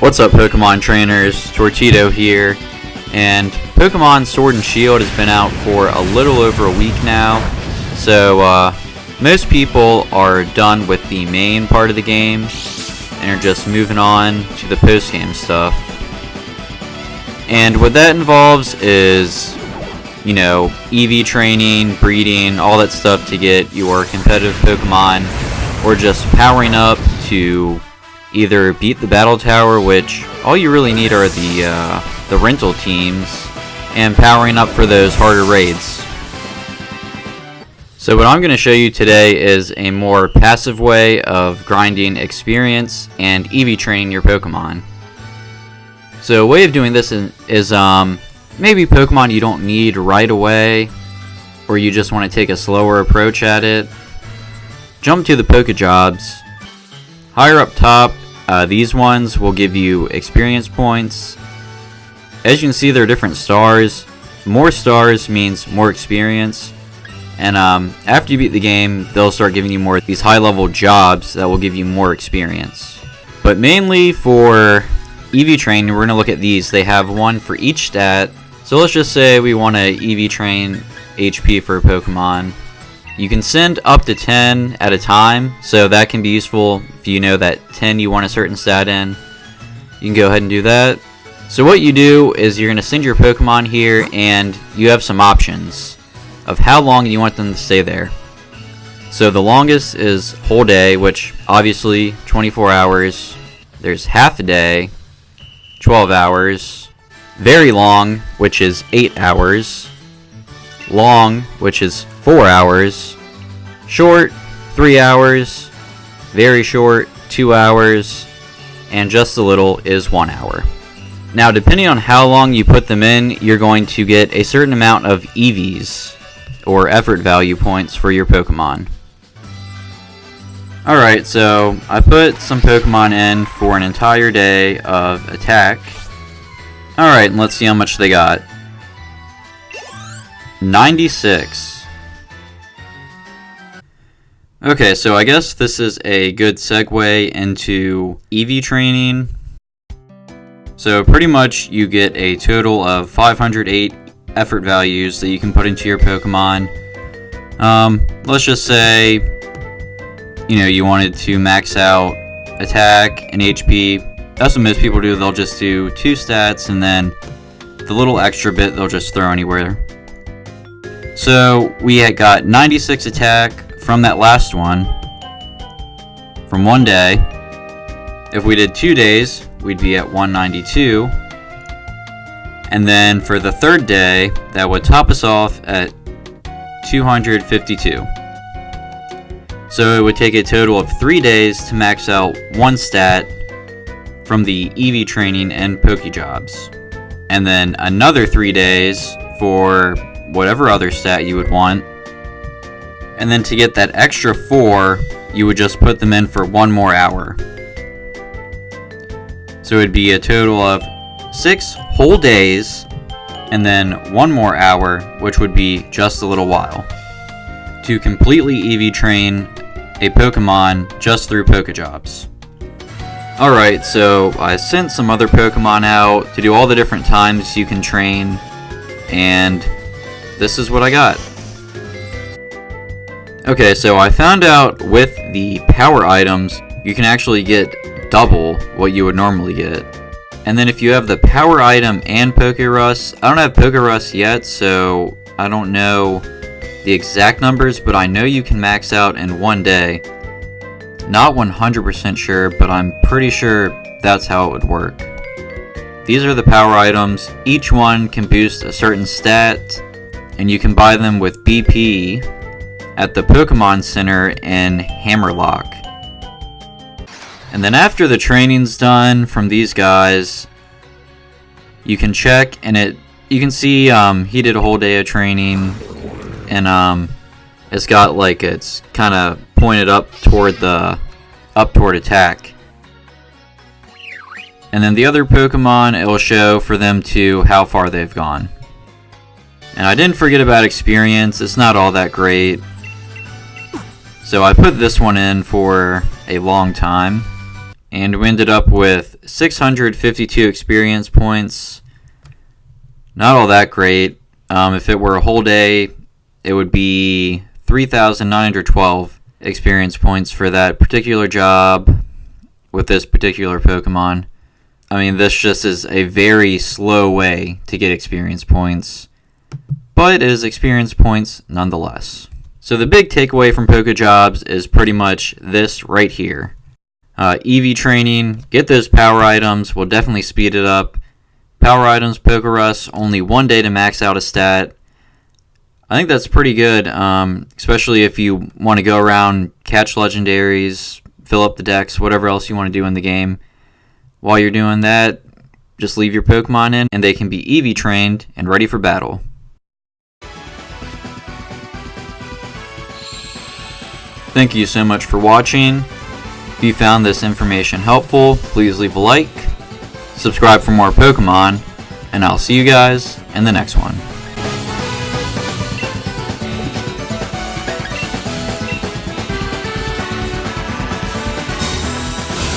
What's up, Pokemon trainers? Tortito here, and Pokemon Sword and Shield has been out for a little over a week now, so most people are done with the main part of the game and are just moving on to the post-game stuff. And what that involves is, EV training, breeding, all that stuff to get your competitive Pokemon, or just powering up to either beat the battle tower, which all you really need are the rental teams, and powering up for those harder raids. So what I'm going to show you today is a more passive way of grinding experience and EV training your Pokemon. So a way of doing this is maybe Pokemon you don't need right away, or you just want to take a slower approach at it. Jump to the Pokejobs. Higher up top, these ones will give you experience points. As you can see, they're different stars. More stars means more experience. And after you beat the game, they'll start giving you more of these high-level jobs that will give you more experience. But mainly for EV training, we're going to look at these. They have one for each stat. So let's just say we want to EV train HP for a Pokemon. You can send up to 10 at a time, so that can be useful if you know that 10 you want a certain stat in. You can go ahead and do that. So what you do is you're going to send your Pokemon here, and you have some options of how long you want them to stay there. So the longest is whole day, which obviously 24 hours. There's half a day, 12 hours. Very long, which is 8 hours. Long, which is 4 hours. Short, 3 hours. Very short, 2 hours. And just a little is 1 hour. Now, depending on how long you put them in, you're going to get a certain amount of EVs, or effort value points, for your Pokemon. Alright, so I put some Pokemon in for an entire day of attack. Alright, and let's see how much they got. 96. Okay, so I guess this is a good segue into EV training. So pretty much you get a total of 508 effort values that you can put into your Pokemon. Let's just say, you wanted to max out attack and HP. That's what most people do. They'll just do 2 stats, and then the little extra bit they'll just throw anywhere. So we had got 96 attack from that last one, from one day. If we did 2 days, we'd be at 192. And then for the third day, that would top us off at 252. So it would take a total of 3 days to max out one stat from the EV training and Pokejobs. And then another 3 days for whatever other stat you would want. And then to get that extra 4, you would just put them in for 1 more hour. So it would be a total of 6 whole days, and then 1 more hour, which would be just a little while, to completely EV train a Pokemon just through Pokejobs. Alright, so I sent some other Pokemon out to do all the different times you can train, and this is what I got. Okay, so I found out with the power items, you can actually get double what you would normally get. And then if you have the power item and Pokerus, I don't have Pokerus yet, so I don't know the exact numbers, but I know you can max out in 1 day. Not 100% sure, but I'm pretty sure that's how it would work. These are the power items. Each one can boost a certain stat, and you can buy them with BP at the Pokemon Center in Hammerlock. And then after the training's done from these guys, you can check, and you can see he did a whole day of training, and it's got it's kind of pointed up toward attack. And then the other Pokemon, it will show for them to how far they've gone. And I didn't forget about experience. It's not all that great. So I put this one in for a long time, and we ended up with 652 experience points. Not all that great. If it were a whole day, it would be 3,912 experience points for that particular job with this particular Pokemon. I mean, this just is a very slow way to get experience points, but it is experience points nonetheless. So the big takeaway from Pokejobs is pretty much this right here. EV training, get those power items, will definitely speed it up. Power items, Pokerus, only 1 day to max out a stat. I think that's pretty good, especially if you want to go around, catch legendaries, fill up the decks, whatever else you want to do in the game. While you're doing that, just leave your Pokemon in, and they can be EV trained and ready for battle. Thank you so much for watching. If you found this information helpful, please leave a like, subscribe for more Pokemon, and I'll see you guys in the next one.